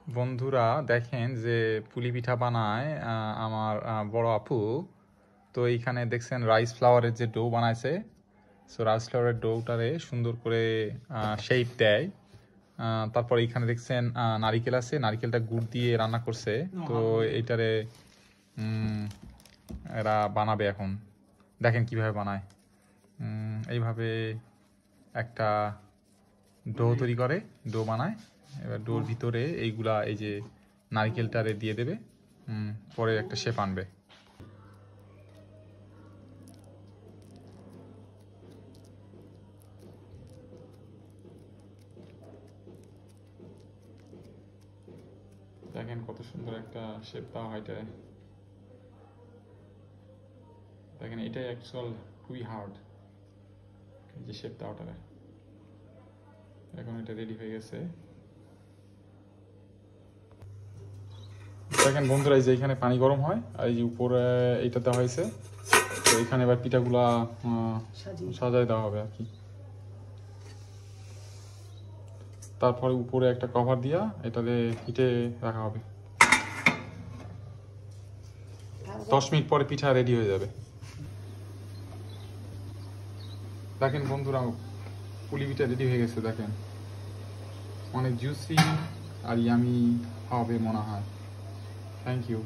বন্ধুরা দেখেন যে পুলি পিঠা বানায় আমার বড় আপু। তো এইখানে দেখছেন রাইস ফ্লাওয়ারের যে ডো বানাইছে। সো রাইস ফ্লাওয়ারের ডোটারে সুন্দর করে শেপ দেয়। তারপর এইখানে দেখছেন নারিকেল আছে, নারিকেলটা গুড় দিয়ে রান্না করছে। তো এইটারে এরা বানাবে এখন। দেখেন কিভাবে বানায়। এইভাবে একটা ডো তৈরি করে, ডো বানায়। এবার ডোর ভিতরে এইগুলা এই যে নারকেলটারে দিয়ে দেবে, পরে একটা শেপ আনবে। দেখেন কত সুন্দর একটা শেপ দেওয়া হয় এটায়। দেখেন এটাই অ্যাকচুয়াল খুবই হার্ড, এই যে শেপ দেওয়াটা। এখন এটা রেডি হয়ে গেছে। দেখেন বন্ধুরা, এই যে এখানে পানি গরম হয় আর এই যে উপরে এইটা দেওয়া হয়েছে। তো এখানে এবার পিঠাগুলা সাজায় দেওয়া হবে আর কি। তারপরে উপরে একটা কভার দিয়া এটাতে হিটে রাখা হবে। 10 মিনিট পরে পিঠা রেডি হয়ে যাবে। দেখেন বন্ধুরা, পুলি পিঠা রেডি হয়ে গেছে। দেখেন অনেক জুসি আর ইয়ামি হবে মনে হয়। Thank you.